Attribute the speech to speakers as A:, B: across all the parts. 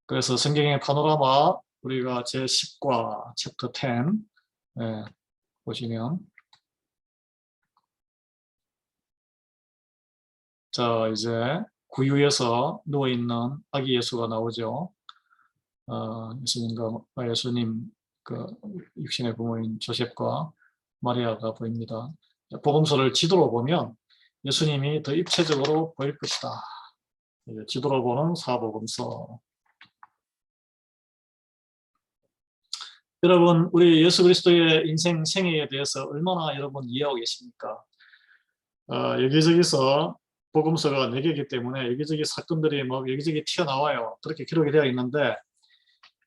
A: 그래서 성경의 파노라마 우리가 제10과 챕터 10 보시면 자 이제 구유에서 누워있는 아기 예수가 나오죠. 예수님과 예수님 그 육신의 부모인 조셉과 마리아가 보입니다. 복음서를 지도로 보면 예수님이 더 입체적으로 보일 것이다. 지도로 보는 사복음서. 여러분 우리 예수 그리스도의 인생 생애에 대해서 얼마나 여러분 이해하고 계십니까? 여기저기서 복음서가 4개이기 때문에 여기저기 사건들이 막 여기저기 튀어나와요. 그렇게 기록이 되어 있는데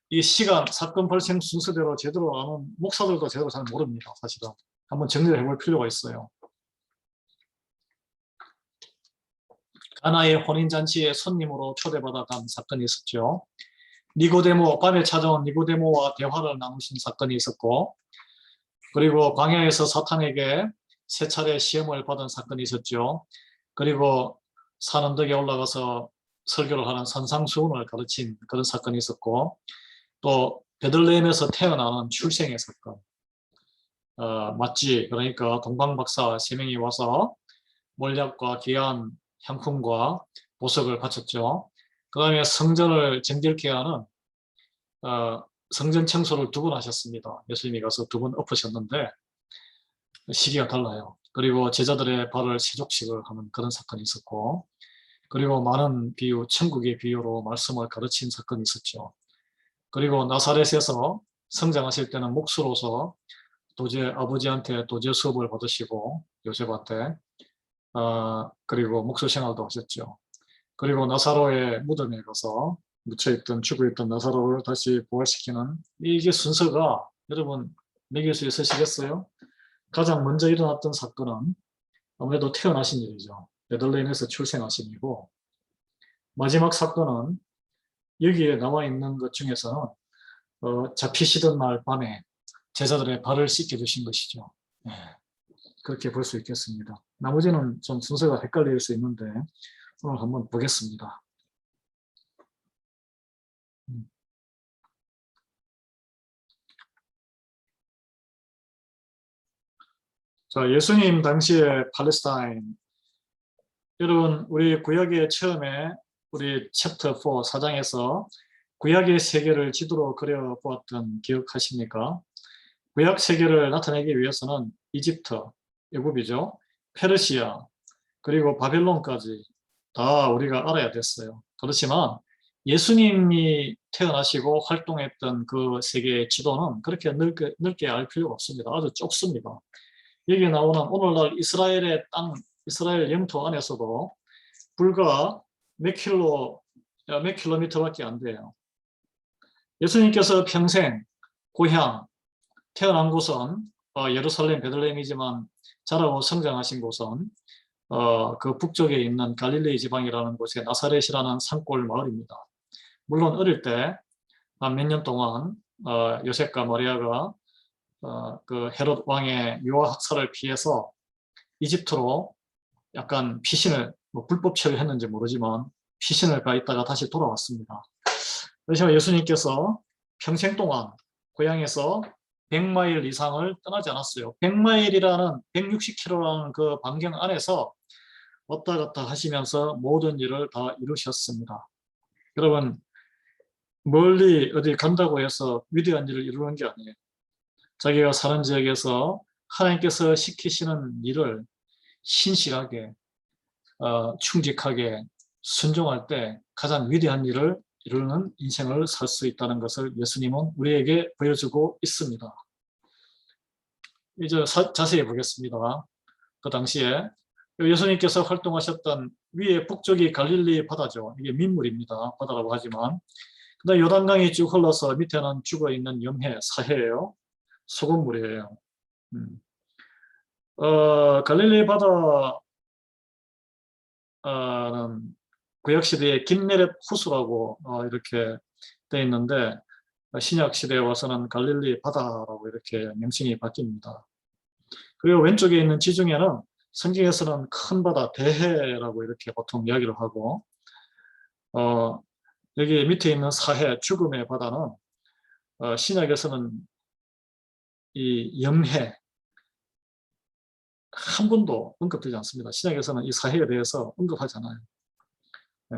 A: 이 시간, 사건 발생 순서대로 제대로 아는 목사들도 제대로 잘 모릅니다. 사실은. 한번 정리를 해볼 필요가 있어요. 가나의 혼인잔치에 손님으로 초대받아 간 사건이 있었죠. 니고데모, 밤에 찾아온 니고데모와 대화를 나누신 사건이 있었고, 그리고 광야에서 사탄에게 3차례 시험을 받은 사건이 있었죠. 그리고 산 언덕에 올라가서 설교를 하는 산상수훈을 가르친 그런 사건이 있었고, 또 베들레헴에서 태어나는 출생의 사건, 맞지? 그러니까 동방박사 3명이 와서 몰약과 귀한 향품과 보석을 바쳤죠. 그 다음에 성전을 정결케 하는 성전 청소를 2번 하셨습니다. 예수님이 가서 2번 엎으셨는데 시기가 달라요. 그리고 제자들의 발을 세족식을 하는 그런 사건이 있었고, 그리고 많은 비유, 천국의 비유로 말씀을 가르친 사건이 있었죠. 그리고 나사렛에서 성장하실 때는 목수로서 아버지한테 도제 수업을 받으시고 요셉한테 그리고 목수 생활도 하셨죠. 그리고 나사로의 무덤에 가서 묻혀있던 죽어있던 나사로를 다시 부활시키는 이게 순서가 여러분 매길 수 있으시겠어요? 가장 먼저 일어났던 사건은 아무래도 태어나신 일이죠. 베들레헴에서 출생하신 일이고, 마지막 사건은 여기에 나와 있는 것 중에서는 잡히시던 날 밤에 제자들의 발을 씻겨주신 것이죠. 네, 그렇게 볼 수 있겠습니다. 나머지는 좀 순서가 헷갈릴 수 있는데 오늘 한번 보겠습니다. 자, 예수님 당시에 팔레스타인, 여러분 우리 구약의 처음에 우리 챕터 4 4장에서 구약의 세계를 지도로 그려보았던 기억하십니까? 구약 세계를 나타내기 위해서는 이집트, 애굽이죠. 페르시아, 그리고 바벨론까지 다 우리가 알아야 됐어요. 그렇지만 예수님이 태어나시고 활동했던 그 세계의 지도는 그렇게 넓게 알 필요가 없습니다. 아주 좁습니다. 여기에 나오는 오늘날 이스라엘의 땅, 이스라엘 영토 안에서도 불과 몇 킬로미터밖에 안 돼요. 예수님께서 평생 고향, 태어난 곳은 예루살렘, 베들레헴이지만 자라고 성장하신 곳은 그 북쪽에 있는 갈릴리 지방이라는 곳에 나사렛이라는 산골 마을입니다. 물론 어릴 때 몇 년 동안 요셉과 마리아가 그 헤롯 왕의 유아 학살을 피해서 이집트로 약간 피신을 불법 처리했는지 모르지만 피신을 가 있다가 다시 돌아왔습니다. 그래서 예수님께서 평생 동안 고향에서 100마일 이상을 떠나지 않았어요. 100마일이라는 160km라는 그 반경 안에서 왔다 갔다 하시면서 모든 일을 다 이루셨습니다. 여러분 멀리 어디 간다고 해서 위대한 일을 이루는 게 아니에요. 자기가 사는 지역에서 하나님께서 시키시는 일을 신실하게 충직하게 순종할 때 가장 위대한 일을 이루는 인생을 살 수 있다는 것을 예수님은 우리에게 보여주고 있습니다. 이제 자세히 보겠습니다. 그 당시에 예수님께서 활동하셨던 위에 북쪽이 갈릴리 바다죠. 이게 민물입니다. 바다라고 하지만 그다음 요단강이 쭉 흘러서 밑에는 죽어있는 염해, 사해예요. 소금물이에요. 갈릴리 바다는 구약시대에 긴네렛 호수라고 이렇게 되어 있는데 신약시대에 와서는 갈릴리 바다라고 이렇게 명칭이 바뀝니다. 그리고 왼쪽에 있는 지중해는 성경에서는 큰 바다, 대해라고 이렇게 보통 이야기를 하고 여기 밑에 있는 사해, 죽음의 바다는 신약에서는 이 영해 한 번도 언급되지 않습니다. 신약에서는 이 사해에 대해서 언급하지 않아요. 예,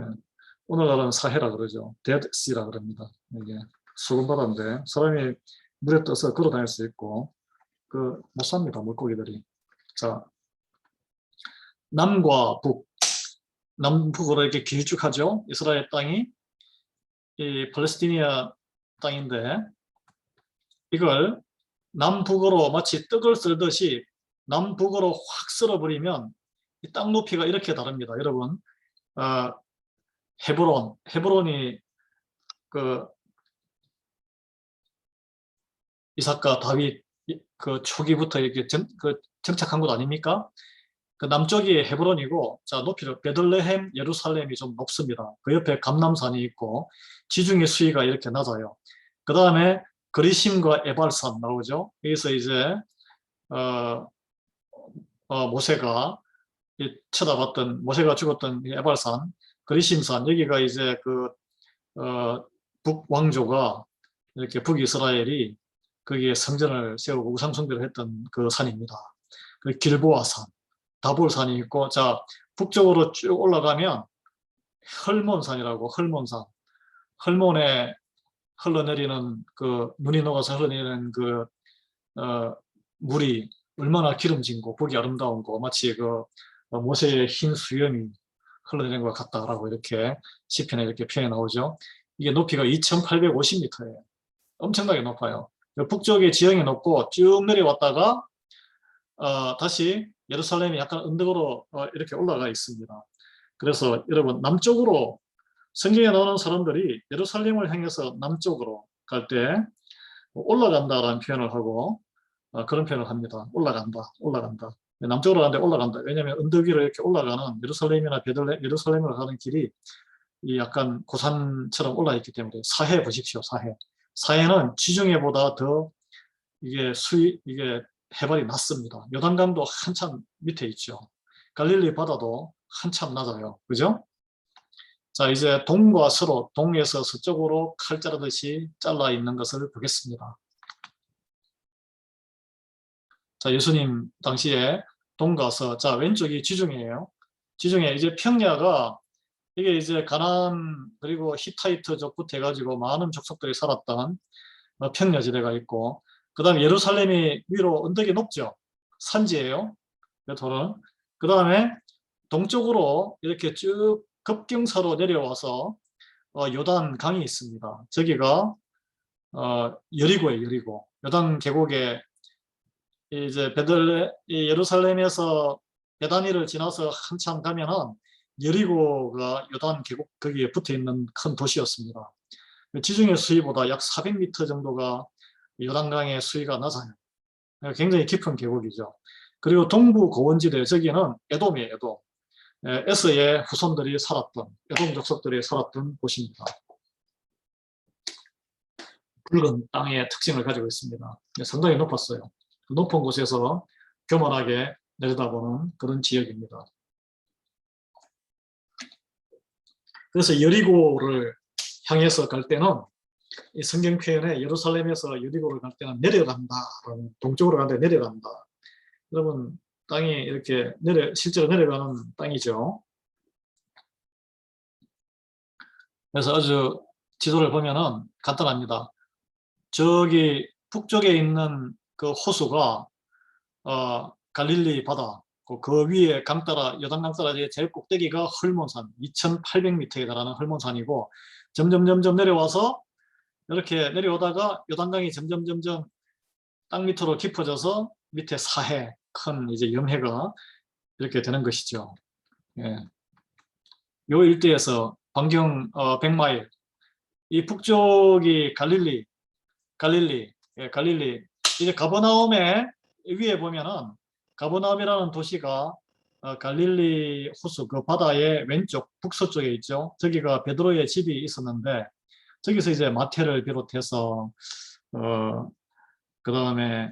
A: 오늘날은 사해라 그러죠. 데드시라 그럽니다. 이게 수금 바다인데 사람이 물에 떠서 걸어 다닐 수 있고 못 삽니다. 물고기들이. 자, 남과 북, 남북으로 이렇게 길쭉하죠. 이스라엘 땅이 이 팔레스티니아 땅인데 이걸 남북으로 마치 떡을 썰듯이 남북으로 확 썰어버리면 이 땅 높이가 이렇게 다릅니다. 여러분, 헤브론이 그 이삭과 다윗 그 초기부터 이렇게 정착한 곳 아닙니까? 그 남쪽이 헤브론이고, 자, 높이를 베들레헴, 예루살렘이 좀 높습니다. 그 옆에 감람산이 있고, 지중해 수위가 이렇게 낮아요. 그 다음에 그리심과 에발산 나오죠. 여기서 이제 모세가 쳐다봤던, 모세가 죽었던 에발산, 그리심산, 여기가 이제 북왕조가 이렇게 북이스라엘이 거기에 성전을 세우고 우상숭배를 했던 그 산입니다. 그 길보아산, 다볼산이 있고, 자, 북쪽으로 쭉 올라가면 헐몬산이라고, 헐몬산. 헐몬에 흘러내리는 눈이 녹아서 흘러내리는 물이 얼마나 기름진 거, 보기 아름다운 거, 마치 모세의 흰 수염이 흘러내리는 것 같다라고 이렇게 시편에 이렇게 표현이 나오죠. 이게 높이가 2850m예요. 엄청나게 높아요. 북쪽의 지형이 높고 쭉 내려왔다가 다시 예루살렘이 약간 언덕으로 이렇게 올라가 있습니다. 그래서 여러분, 남쪽으로 성경에 나오는 사람들이 예루살렘을 향해서 남쪽으로 갈 때 올라간다라는 표현을 하고 그런 표현을 합니다. 올라간다. 남쪽으로 가는데 올라간다. 왜냐하면 언덕 위로 이렇게 올라가는 예루살렘이나 예루살렘으로 가는 길이 이 약간 고산처럼 올라있기 때문에 사해 보십시오. 사해는 지중해보다 더 이게 해발이 낮습니다. 요단강도 한참 밑에 있죠. 갈릴리 바다도 한참 낮아요. 그죠? 자, 이제 동과 서로, 동에서 서쪽으로 칼 자르듯이 잘라 있는 것을 보겠습니다. 자, 예수님 당시에 동과 서, 자, 왼쪽이 지중해예요. 지중해, 이제 평야가 이게 이제 가나안 그리고 히타이트족부터 해가지고 많은 족속들이 살았던 평야지대가 있고, 그 다음에 예루살렘이 위로 언덕이 높죠. 산지예요. 돌은. 그 다음에 동쪽으로 이렇게 쭉 급경사로 내려와서 요단 강이 있습니다. 저기가 여리고예요. 여리고. 요단 계곡에 이제 예루살렘에서 베다니를 지나서 한참 가면은 여리고가 요단 계곡 거기에 붙어 있는 큰 도시였습니다. 지중해 수위보다 약 400m 정도가 요단강의 수위가 낮아요. 굉장히 깊은 계곡이죠. 그리고 동부 고원지대, 저기는 에돔이에요. 에돔. 에서의 후손들이 살았던, 에돔 족속들이 살았던 곳입니다. 붉은 땅의 특징을 가지고 있습니다. 상당히 높았어요. 높은 곳에서 교만하게 내려다보는 그런 지역입니다. 그래서 여리고를 향해서 갈 때는 이 성경 표현에 예루살렘에서 여리고를 갈 때는 내려간다. 동쪽으로 가는데 내려간다. 여러분, 땅이 이렇게 실제로 내려가는 땅이죠. 그래서 아주 지도를 보면은 간단합니다. 저기 북쪽에 있는 그 호수가 갈릴리 바다, 그 위에 강 따라, 요단강 따라 제일 꼭대기가 헐몬산, 2800m에 달하는 헐몬산이고, 점점 내려와서 이렇게 내려오다가 요단강이 점점 땅 밑으로 깊어져서 밑에 사해, 큰 이제 염해가 이렇게 되는 것이죠. 예. 요 일대에서 반경 100마일, 이 북쪽이 갈릴리, 예, 갈릴리. 이제 가버나움에 위에 보면은 가버나움이라는 도시가 갈릴리 호수 그 바다의 왼쪽 북서쪽에 있죠. 저기가 베드로의 집이 있었는데 저기서 이제 마태를 비롯해서 그 다음에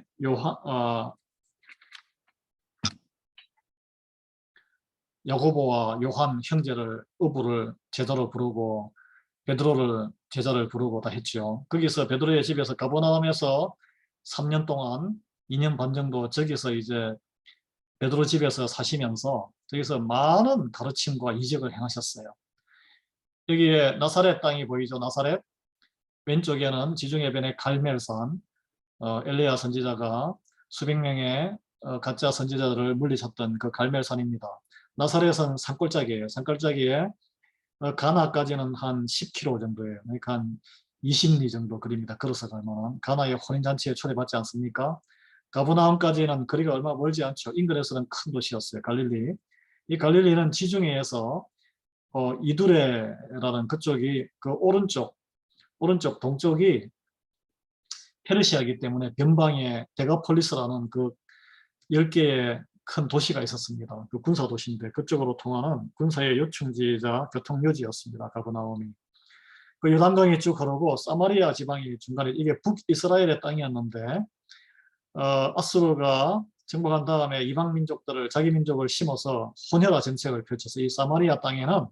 A: 야고보와 요한 형제를 어부를 제대로 부르고 베드로를 제자를 부르고 다 했죠. 거기서 베드로의 집에서 가버나움에서 3년 동안 2년 반 정도 저기서 이제 베드로 집에서 사시면서 저기서 많은 가르침과 이적을 행하셨어요. 여기에 나사렛 땅이 보이죠. 나사렛 왼쪽에는 지중해변의 갈멜산, 엘리야 선지자가 수백 명의 가짜 선지자들을 물리쳤던 그 갈멜산입니다. 나사렛은 산골짜기예요. 산골짜기에 가나까지는 한 10km 정도예요. 그러니까 한 20리 정도 거리입니다. 걸어서 가면 가나의 혼인잔치에 초대받지 않습니까? 가버나움까지는 거리가 얼마 멀지 않죠. 인근에서는 큰 도시였어요. 갈릴리. 이 갈릴리는 지중해에서 이두레라는 그쪽이 그 오른쪽 동쪽이 페르시아이기 때문에 변방에 데가폴리스라는 그 10개의 큰 도시가 있었습니다. 그 군사 도시인데 그쪽으로 통하는 군사의 요충지이자 교통요지였습니다. 가버나움이. 그 요단강이 쭉 흐르고 사마리아 지방이 중간에 이게 북이스라엘의 땅이었는데 아수르가 정복한 다음에 이방 민족들을 자기 민족을 심어서 혼혈화 정책을 펼쳐서 이 사마리아 땅에는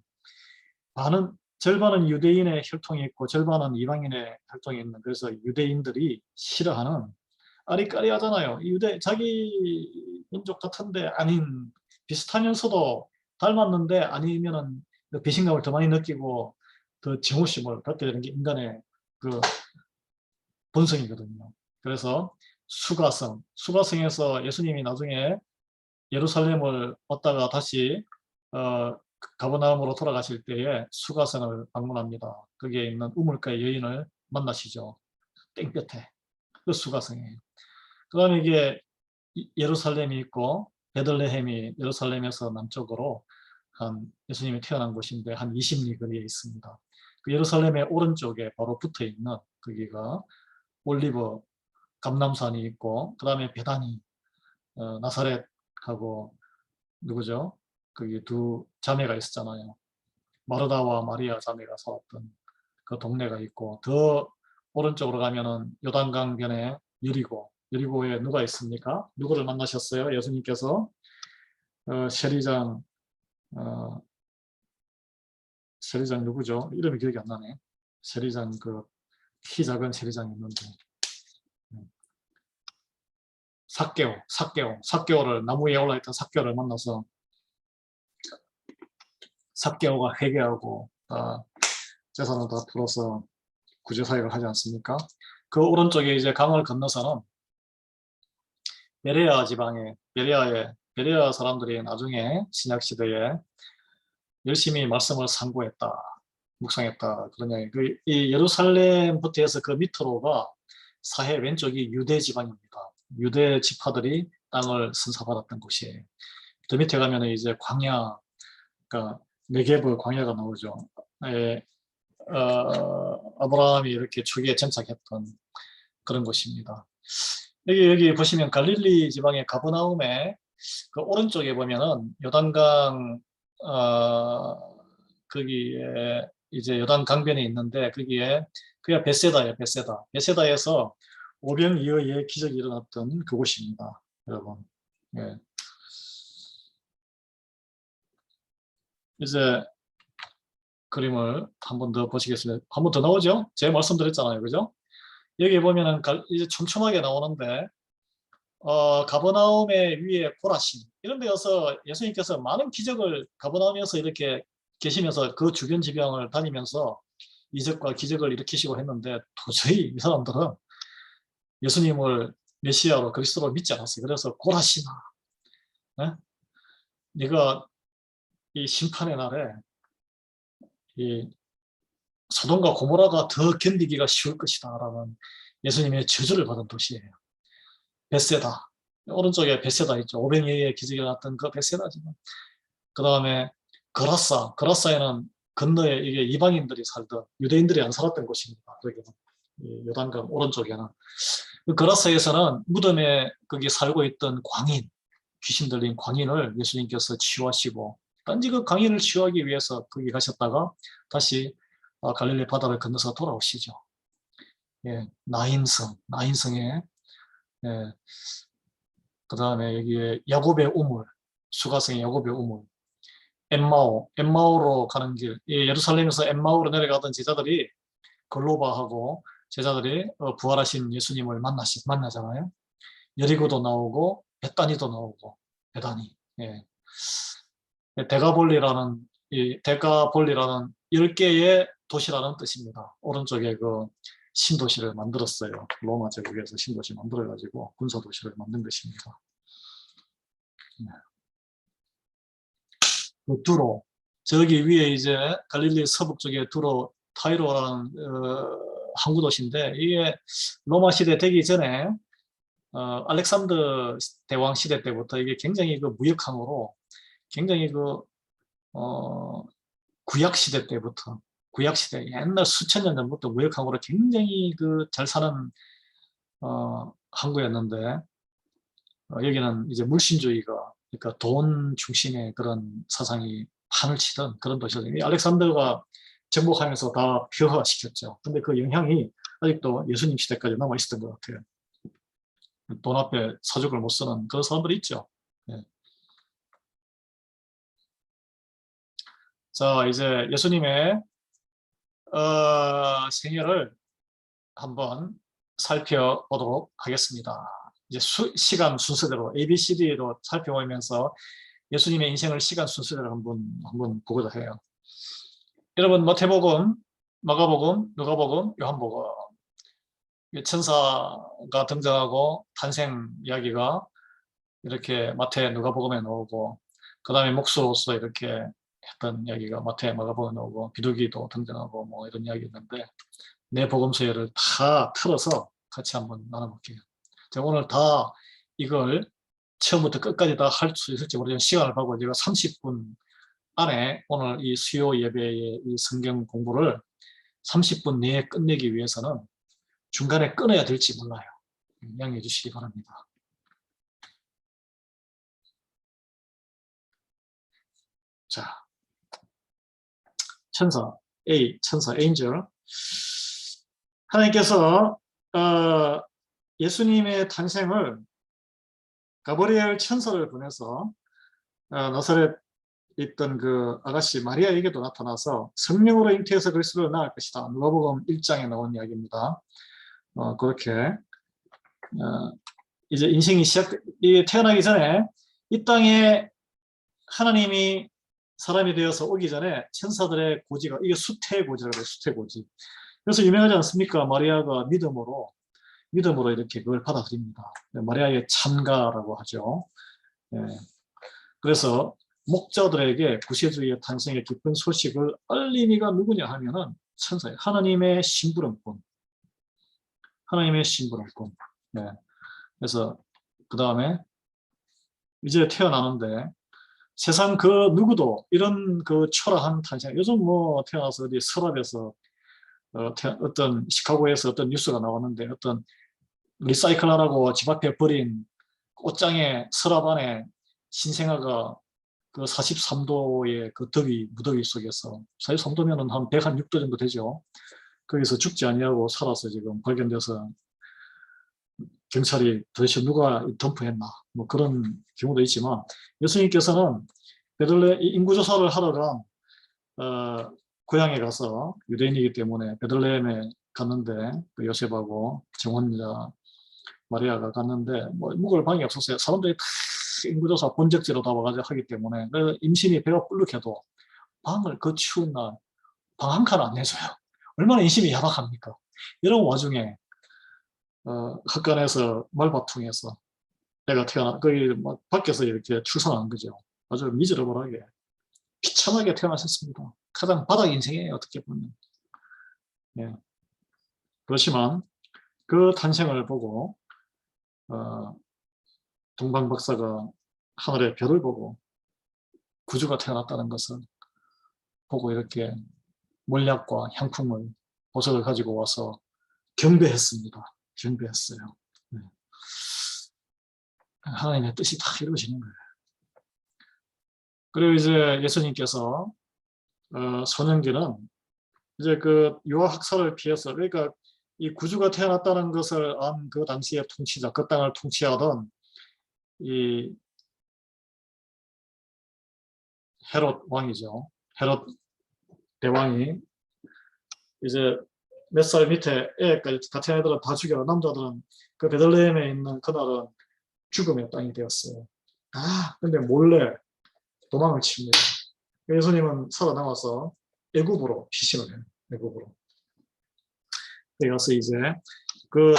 A: 절반은 유대인의 혈통이 있고 절반은 이방인의 혈통이 있는 그래서 유대인들이 싫어하는 아리까리하잖아요. 자기 민족 같은데 아닌 비슷하면서도 닮았는데 아니면은 배신감을 더 많이 느끼고 더 증오심을 갖게 되는 게 인간의 그 본성이거든요. 그래서 수가성에서 예수님이 나중에 예루살렘을 왔다가 다시 가버나움으로 돌아가실 때에 수가성을 방문합니다. 거기에 있는 우물가의 여인을 만나시죠. 땡볕에. 그 수가성이에요. 그 다음에 이게 예루살렘이 있고 베들레헴이 예루살렘에서 남쪽으로 예수님이 태어난 곳인데 한 20리 거리에 있습니다. 그 예루살렘의 오른쪽에 바로 붙어 있는 거기가 올리브 감람산이 있고 그 다음에 베다니 나사렛하고 누구죠? 거기 두 자매가 있었잖아요. 마르다와 마리아 자매가 살았던 그 동네가 있고 더 오른쪽으로 가면은 요단강변에 여리고에 누가 있습니까? 누구를 만나셨어요? 예수님께서 세리장 세리장 누구죠? 이름이 기억이 안 나네. 세리장 그 키 작은 세리장이 있는데 삭개오를 나무 위에 올라있던 삭개오를 만나서 삭개오가 회개하고 재산을 다 풀어서 구제사역을 하지 않습니까? 그 오른쪽에 이제 강을 건너서는 베레아 지방에 베레아 사람들이 나중에 신약 시대에 열심히 말씀을 상고했다, 묵상했다 그런 이야기. 이 예루살렘부터 해서 그 밑으로가 사해 왼쪽이 유대 지방입니다. 유대 지파들이 땅을 선사받았던 곳이에요. 더 밑에 가면 이제 광야, 그러니까 네게브 광야가 나오죠. 아브라함이 이렇게 초기에 정착했던 그런 곳입니다. 여기 보시면 갈릴리 지방의 가버나움에 그 오른쪽에 보면은 요단강 거기에 이제 요단 강변에 있는데 거기에 그게 베세다예요. 베세다에서 오병이어의 기적이 일어났던 그곳입니다. 여러분. 예. 이제 그림을 한 번 더 보시겠습니다. 한 번 더 나오죠? 제가 말씀드렸잖아요. 그죠? 여기 보면은 이제 촘촘하게 나오는데 가버나움의 위에 고라신 이런 데여서 예수님께서 많은 기적을 가버나움에서 이렇게 계시면서 그 주변 지방을 다니면서 이적과 기적을 일으키시고 했는데 도저히 이 사람들은 예수님을 메시아로 그리스도로 믿지 않았어요. 그래서 고라시나 네가 이 심판의 날에 이 소돔과 고모라가 더 견디기가 쉬울 것이다 라는 예수님의 저주를 받은 도시예요. 벳세다. 오른쪽에 벳세다 있죠. 오병이어의 기적이 났던 그 벳세다지만. 그 다음에 그라사에는 건너에 이게 이방인들이 살던 유대인들이 안 살았던 곳입니다. 여기는 요단강 오른쪽에는 그 그라사에서는 무덤에 거기 살고 있던 귀신 들린 광인을 예수님께서 치유하시고 단지 그 광인을 치유하기 위해서 거기 가셨다가 다시 갈릴리 바다를 건너서 돌아오시죠. 예, 나인성에 예, 그 다음에 여기에 야곱의 우물, 수가성의 야곱의 우물. 엠마오로 가는 길, 이 예루살렘에서 엠마오로 내려가던 제자들이 글로바하고 제자들이 부활하신 예수님을 만나잖아요. 여리고도 나오고 베다니도 나오고 베다니. 예. 데가볼리라는 10개의 도시라는 뜻입니다. 오른쪽에 그 신도시를 만들었어요. 로마 제국에서 신도시 만들어가지고 군사도시를 만든 것입니다. 그 두로, 저기 위에 이제 갈릴리 서북 쪽에 두로 타이로라는 항구 도시인데, 이게 로마 시대 되기 전에 알렉산더 대왕 시대 때부터 이게 굉장히 그 무역항으로 굉장히 그 구약 시대 때부터, 구약 시대 옛날 수천 년 전부터 무역항으로 굉장히 그 잘 사는 항구였는데, 여기는 이제 물신주의가, 그러니까 돈 중심의 그런 사상이 판을 치던 그런 도시였어요. 알렉산더가 정복하면서 다 폐허시켰죠. 근데 그 영향이 아직도 예수님 시대까지 남아 있었던 것 같아요. 돈 앞에 사족을 못 쓰는 그런 사람들이 있죠. 네. 자, 이제 예수님의 생애를 한번 살펴보도록 하겠습니다. 이제 시간 순서대로 ABCD로 살펴보면서 예수님의 인생을 시간 순서대로 한번 보고자 해요. 여러분, 마태복음, 마가복음, 누가복음, 요한복음, 천사가 등장하고 탄생 이야기가 이렇게 마태, 누가복음에 나오고, 그 다음에 목수로서 이렇게 했던 이야기가 마태, 마가복음에 나오고, 비둘기도 등장하고 뭐 이런 이야기 있는데, 내 복음서를 다 틀어서 같이 한번 나눠볼게요. 제가 오늘 다 이걸 처음부터 끝까지 다 할 수 있을지 모르지만 시간을 봐고 제가 30분 안에 오늘 이 수요 예배의 이 성경 공부를 30분 내에 끝내기 위해서는 중간에 끊어야 될지 몰라요. 양해해 주시기 바랍니다. 자, 천사 엔젤. 하나님께서 예수님의 탄생을 가브리엘 천사를 보내서 나사렛 있던 그 아가씨 마리아에게도 나타나서 성령으로 잉태해서 그리스도를 낳을 것이다. 누가복음 1장에 나온 이야기입니다. 그렇게 이제 인생이 태어나기 전에 이 땅에 하나님이 사람이 되어서 오기 전에 천사들의 고지가, 이게 수태고지라고 해요. 수태고지. 그래서 유명하지 않습니까? 마리아가 믿음으로 이렇게 그걸 받아들입니다. 마리아의 참가라고 하죠. 예. 그래서 목자들에게 구세주의 탄생의 기쁜 소식을 알린 이가 누구냐 하면은 천사예요. 하나님의 심부름꾼. 네. 그래서 그 다음에 이제 태어나는데 세상 그 누구도 이런 그 초라한 탄생, 요즘 뭐 태어나서 어디 서랍에서 어떤 시카고에서 어떤 뉴스가 나왔는데 어떤 리사이클하라고 집 앞에 버린 꽃장의 서랍 안에 신생아가 그 43도의 그 무더위 속에서, 43도면은 한 106도 정도 되죠. 거기서 죽지 아니하고 살아서 지금 발견돼서 경찰이 도대체 누가 덤프했나 뭐 그런 경우도 있지만, 예수님께서는 베들레 인구조사를 하러 간 고향에 가서, 유대인이기 때문에 베들레헴에 갔는데 그 요셉하고 정혼자 마리아가 갔는데 뭐 묵을 방이 없었어요. 사람들이 다 인구조사 본적지로 다 와가지고 하기 때문에 임신이 배가 불룩해도 방을 그 추운 날 방 한 칸 안 내줘요. 얼마나 인심이 야박합니까? 이런 와중에 헛간에서 말바통에서 내가 거기 막 밖에서 이렇게 출산한 거죠. 아주 미저러블하게 비참하게 태어나셨습니다. 가장 바닥 인생이에요, 어떻게 보면. 예. 그렇지만 그 탄생을 보고 동방 박사가 하늘의 별을 보고 구주가 태어났다는 것을 보고 이렇게 몰약과 향품을, 보석을 가지고 와서 경배했습니다. 경배했어요. 네. 하나님의 뜻이 다 이루어지는 거예요. 그리고 이제 예수님께서 소년기는 이제 그 유아학살을 피해서, 그러니까 이 구주가 태어났다는 것을 안 그 당시의 통치자, 그 땅을 통치하던 이 헤롯 왕이죠. 헤롯 대왕이 이제 몇 살 밑에 애까지 같은 애들은 다 죽여, 남자들은 그 베들레헴에 있는 그날은 죽음의 땅이 되었어요. 근데 몰래 도망을 칩니다. 예수님은 살아남아서 애굽으로 피신을 해요. 애굽으로. 그래서 이제 그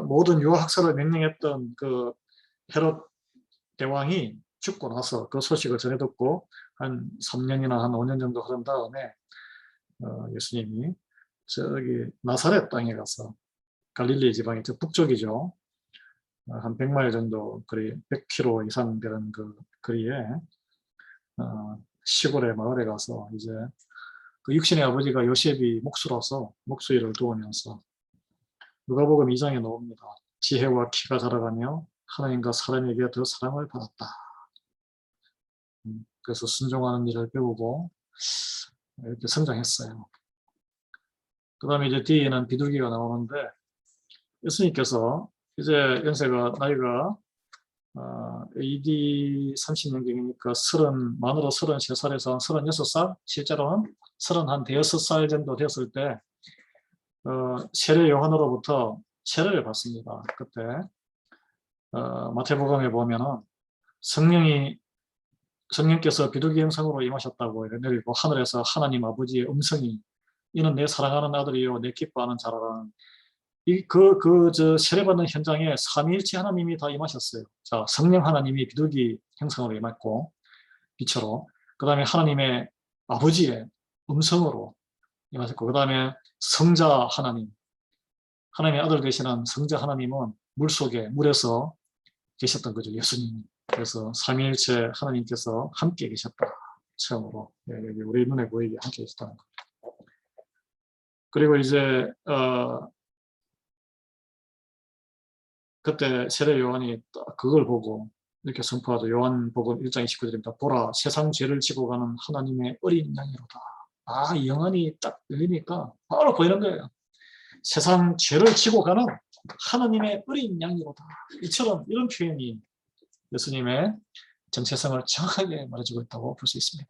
A: 모든 유학설을 명령했던 그 헤롯 대왕이 죽고 나서 그 소식을 전해 듣고 한 3년이나 한 5년 정도 흐른 다음에 예수님이 저기 나사렛 땅에 가서 갈릴리 지방의 저 북쪽이죠. 한 100마일 정도 거리, 100km 이상 되는 그 거리에 시골의 마을에 가서 이제 그 육신의 아버지가 요셉이 목수라서 목수일을 도우면서 누가복음 2장에 나옵니다. 지혜와 키가 자라가며 하나님과 사람에게 더 사랑을 받았다. 그래서 순종하는 일을 배우고 이렇게 성장했어요. 그 다음에 이제 뒤에는 비둘기가 나오는데 예수님께서 이제 연세가 나이가 AD 30년경이니까 만으로 33살에서 36살, 실제로는 35살 정도 됐을 때 세례 요한으로부터 세례를 받습니다. 그때 마태복음에 보면은 성령께서 비둘기 형상으로 임하셨다고 내리고 하늘에서 하나님 아버지의 음성이 이는 내 사랑하는 아들이요 내 기뻐하는 자라라는 저 세례받는 현장에 삼위일체 하나님이 다 임하셨어요. 자, 성령 하나님이 비둘기 형상으로 임했고 빛으로, 그 다음에 하나님의 아버지의 음성으로 임하셨고, 그 다음에 성자 하나님, 하나님의 아들 되시는 성자 하나님은 물에서 계셨던 거죠, 예수님이. 그래서 삼위일체 하나님께서 함께 계셨다. 처음으로 우리 눈에 보이게 함께 계셨다는 거죠. 그리고 이제 그때 세례 요한이 그걸 보고 이렇게 선포하죠. 요한복음 1장 29절입니다. 보라, 세상 죄를 지고 가는 하나님의 어린 양이로다. 이 영안이 딱 열리니까 바로 보이는 거예요. 세상 죄를 지고 가는 하나님의 어린 양이로다. 이처럼 이런 표현이 예수님의 정체성을 정확하게 말해주고 있다고 볼 수 있습니다.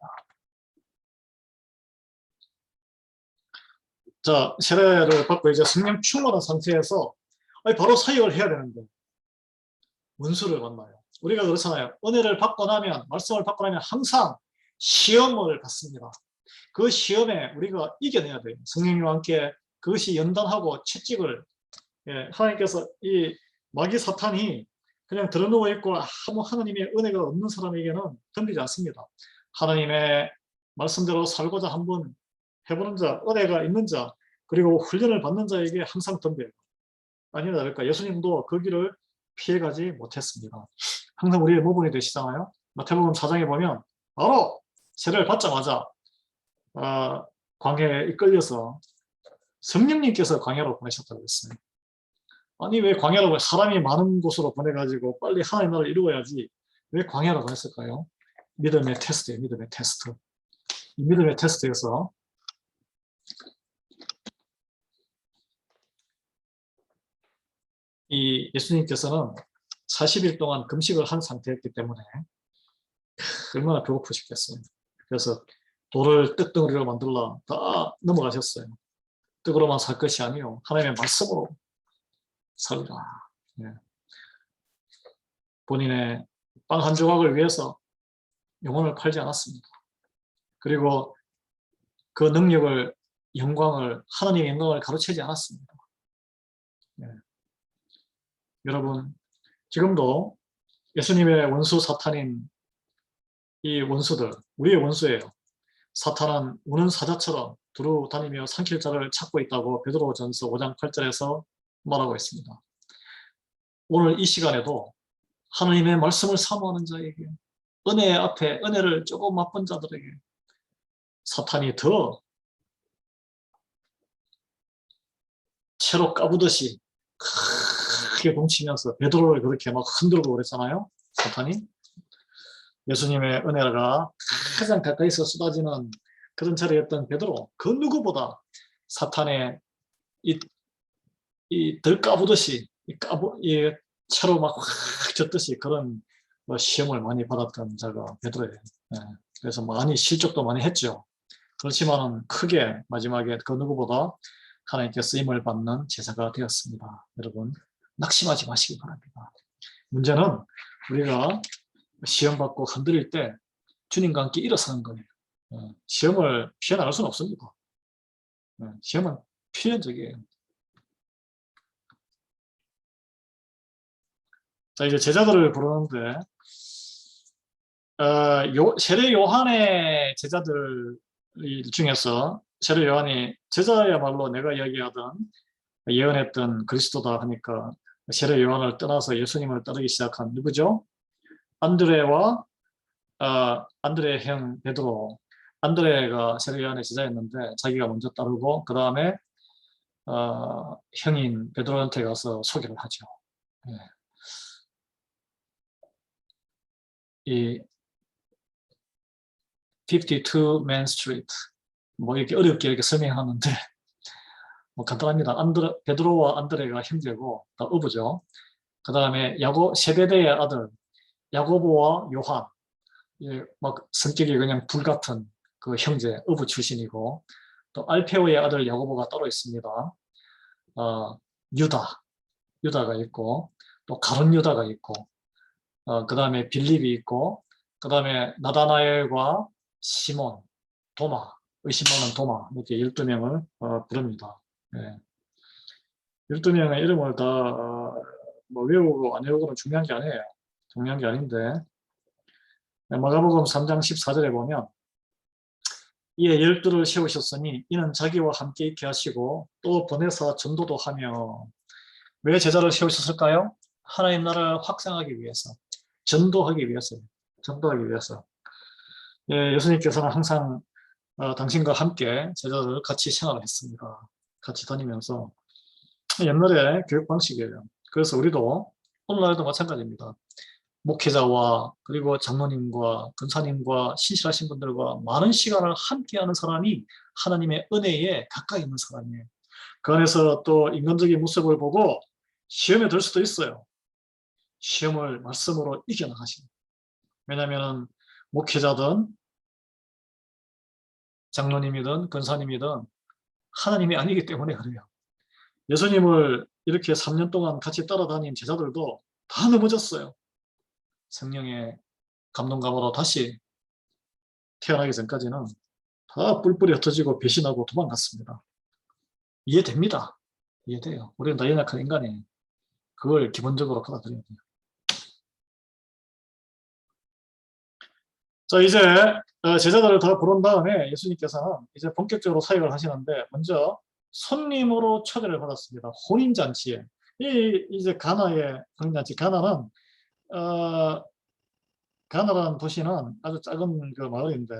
A: 자, 세례를 받고 이제 성령 충만한 상태에서 바로 사역을 해야 되는데 원수를 만나요. 우리가 그렇잖아요. 은혜를 받고 나면, 말씀을 받고 나면 항상 시험을 받습니다. 그 시험에 우리가 이겨내야 돼요. 성령님과 함께 그것이 연단하고 채찍을, 하나님께서 이 마귀 사탄이 그냥 들어누워 있고 아무 하나님의 은혜가 없는 사람에게는 덤비지 않습니다. 하나님의 말씀대로 살고자 한번 해보는 자, 은혜가 있는 자, 그리고 훈련을 받는 자에게 항상 덤벼요. 아니나 다를까 예수님도 그 길을 피해가지 못했습니다. 항상 우리의 모범이 되시잖아요. 마태복음 4장에 보면 바로 세례를 받자마자 광야에 이끌려서 성령님께서 광야로 보내셨다고 했어요. 아니 왜 광야로, 사람이 많은 곳으로 보내가지고 빨리 하나님 나라를 이루어야지 왜 광야로 보냈을까요? 믿음의 테스트예요. 믿음의 테스트. 이 믿음의 테스트에서 이 예수님께서는 40일 동안 금식을 한 상태였기 때문에 얼마나 배고프셨겠어요. 그래서 돌을 떡덩어리로 만들라 다 넘어가셨어요. 떡으로만 살 것이 아니요 하나님의 말씀으로 살라. 본인의 빵 한 조각을 위해서 영혼을 팔지 않았습니다. 그리고 그 능력을, 영광을, 하나님의 영광을 가로채지 않았습니다. 여러분, 지금도 예수님의 원수 사탄인 이 원수들, 우리의 원수예요. 사탄은 우는 사자처럼 두루 다니며 삼킬 자를 찾고 있다고 베드로전서 5장 8절에서 말하고 있습니다. 오늘 이 시간에도 하나님의 말씀을 사모하는 자에게, 은혜 앞에 은혜를 조금 맛본 자들에게 사탄이 더 채로 까부듯이 크게 뭉치면서 베드로를 그렇게 막 흔들고 그랬잖아요. 사탄이. 예수님의 은혜가 가장 가까이서 쏟아지는 그런 자리였던 베드로, 그 누구보다 사탄의 이 덜 까부듯이 채로 막 확 젖듯이 그런 시험을 많이 받았던 자가 베드로예요. 그래서 많이 실족도 많이 했죠. 그렇지만은 크게 마지막에 그 누구보다 하나님께 쓰임을 받는 제사가 되었습니다. 여러분 낙심하지 마시기 바랍니다. 문제는 우리가 시험 받고 흔들릴 때 주님과 함께 일어서는 거예요. 시험을 피해나갈 수는 없습니다. 시험은 필연적이에요. 자, 이제 제자들을 부르는데, 세례 요한의 제자들 중에서 세례 요한이 제자야말로 내가 이야기하던 예언했던 그리스도다 하니까 세례 요한을 떠나서 예수님을 따르기 시작한 누구죠? 안드레와 안드레 형 베드로. 안드레가 세례 요한의 제자였는데 자기가 먼저 따르고 그 다음에 형인 베드로한테 가서 소개를 하죠. 이 52 Main Street 뭐 이렇게 어렵게 이렇게 설명하는데 뭐 간단합니다. 베드로와 안드레가 형제고 다 어부죠. 그 다음에 세베대의 아들 야고보와 요한, 막 성격이 그냥 불같은 그 형제 어부 출신이고, 또 알페오의 아들 야고보가 따로 있습니다. 유다가 있고, 또 가룟 유다가 있고, 그 다음에 빌립이 있고, 그 다음에 나다나엘과 시몬, 도마, 의심 많은 도마, 이렇게 12명을 부릅니다. 12명의 이름을 다 뭐 외우고 안 외우고는 중요한 게 아니에요. 중요한 게 아닌데, 마가복음 3장 14절에 보면 이에 열두를 세우셨으니 이는 자기와 함께 있게 하시고 또 보내사 전도도 하며. 왜 제자를 세우셨을까요? 하나님 나라를 확산하기 위해서, 전도하기 위해서요. 전도하기 위해서. 예수님께서는 항상 당신과 함께 제자들을 같이 생활을 했습니다. 같이 다니면서. 옛날에 교육 방식이에요. 그래서 우리도 오늘날도 마찬가지입니다. 목회자와 그리고 장로님과 권사님과 신실하신 분들과 많은 시간을 함께하는 사람이 하나님의 은혜에 가까이 있는 사람이에요. 그 안에서 또 인간적인 모습을 보고 시험에 들 수도 있어요. 시험을 말씀으로 이겨나가십니다. 왜냐하면 목회자든 장로님이든 권사님이든 하나님이 아니기 때문에 그래요. 예수님을 이렇게 3년 동안 같이 따라다닌 제자들도 다 넘어졌어요. 성령의 감동감으로 다시 태어나기 전까지는 다 뿔뿔이 흩어지고 배신하고 도망갔습니다. 이해됩니다. 이해돼요. 우리는 다 연약한 인간이에요. 그걸 기본적으로 받아들여야 돼요. 자, 이제 제자들을 다 부른 다음에 예수님께서는 이제 본격적으로 사역을 하시는데 먼저 손님으로 초대를 받았습니다. 혼인잔치에. 이제 가나의 혼인잔치. 가나라는 도시는 아주 작은 그 마을인데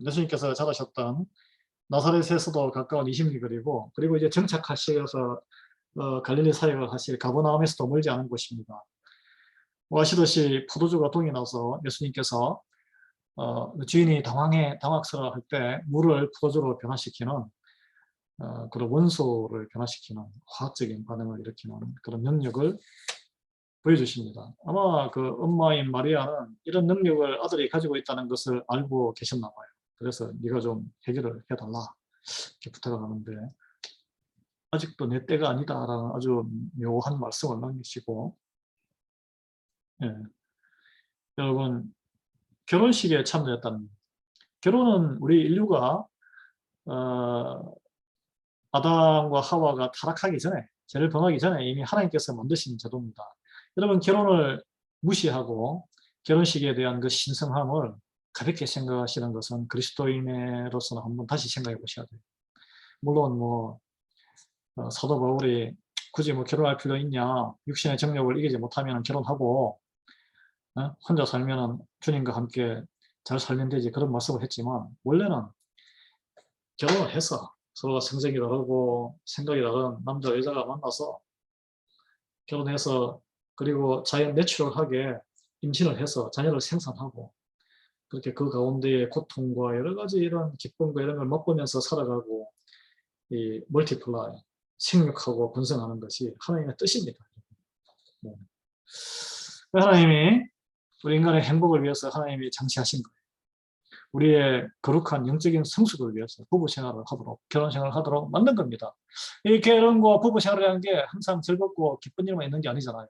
A: 예수님께서 자라셨던 나사렛에서도 가까운 20리 거리고, 그리고 이제 정착하셔서 갈릴리 사역을 하실 가버나움에서도 멀지 않은 곳입니다. 아시듯이 포도주가 동이 나서 예수님께서 주인이 당황스러워할 때 물을 포도주로 변화시키는 그런 원소를 변화시키는 화학적인 반응을 일으키는 그런 능력을 보여주십니다. 아마 그 엄마인 마리아는 이런 능력을 아들이 가지고 있다는 것을 알고 계셨나 봐요. 그래서 네가 좀 해결을 해달라 이렇게 부탁을 하는데, 아직도 내 때가 아니다라는 아주 묘한 말씀을 남기시고, 여러분 결혼식에 참여했다는, 결혼은 우리 인류가 아담과 하와가 타락하기 전에, 죄를 범하기 전에 이미 하나님께서 만드신 제도입니다. 여러분 결혼을 무시하고 결혼식에 대한 그 신성함을 가볍게 생각하시는 것은 그리스도인으로서는 한번 다시 생각해 보셔야 돼요. 물론 뭐 사도 바울이 굳이 뭐 결혼할 필요 있냐, 육신의 정욕을 이기지 못하면 결혼하고 혼자 살면 주님과 함께 잘 살면 되지, 그런 말씀을 했지만, 원래는 결혼을 해서 서로가 성적이 다르고 생각이 다른 남자 여자가 만나서 결혼해서, 그리고 자연 내추럴하게 임신을 해서 자녀를 생산하고, 그렇게 그 가운데에 고통과 여러 가지 이런 기쁨과 이런 걸 맛보면서 살아가고, 이 멀티플라이, 생육하고 번성하는 것이 하나님의 뜻입니다. 하나님이 우리 인간의 행복을 위해서 하나님이 장치하신 거예요. 우리의 거룩한 영적인 성숙을 위해서 부부 생활을 하도록, 결혼 생활을 하도록 만든 겁니다. 이 결혼과 부부 생활이라는 게 항상 즐겁고 기쁜 일만 있는 게 아니잖아요.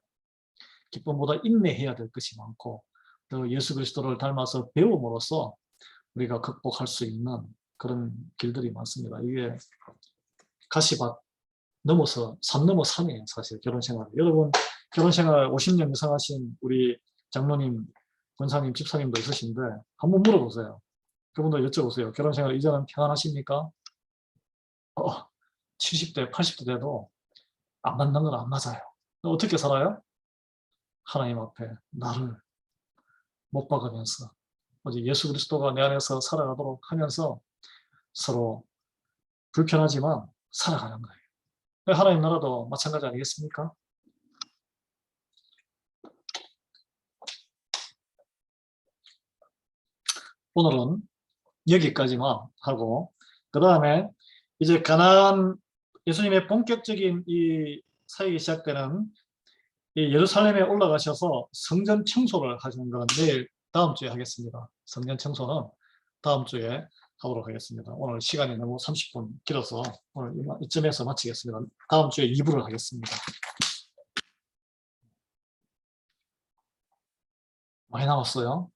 A: 기쁨보다 인내해야 될 것이 많고, 또 예수 그리스도를 닮아서 배움으로써 우리가 극복할 수 있는 그런 길들이 많습니다. 이게 가시밭 넘어서 산 넘어 산이에요. 사실 결혼 생활. 여러분 결혼 생활 50년 이상 하신 우리 장로님, 권사님, 집사님도 있으신데 한번 물어보세요. 그분도 여쭤보세요. 결혼 생활 이제는 평안하십니까? 70대, 80대 돼도 안 맞는 건 안 맞아요. 어떻게 살아요? 하나님 앞에 나를 못 박으면서 오직 예수 그리스도가 내 안에서 살아가도록 하면서 서로 불편하지만 살아가는 거예요. 하나님 나라도 마찬가지 아니겠습니까? 오늘은 여기까지만 하고, 그 다음에 이제 가나안, 예수님의 본격적인 이 사역이 시작되는 이 예루살렘에 올라가셔서 성전 청소를 하시는 건 내일 다음 주에 하겠습니다. 성전 청소는 다음 주에 하도록 하겠습니다. 오늘 시간이 너무 30분 길어서 오늘 이쯤에서 마치겠습니다. 다음 주에 2부를 하겠습니다. 많이 남았어요.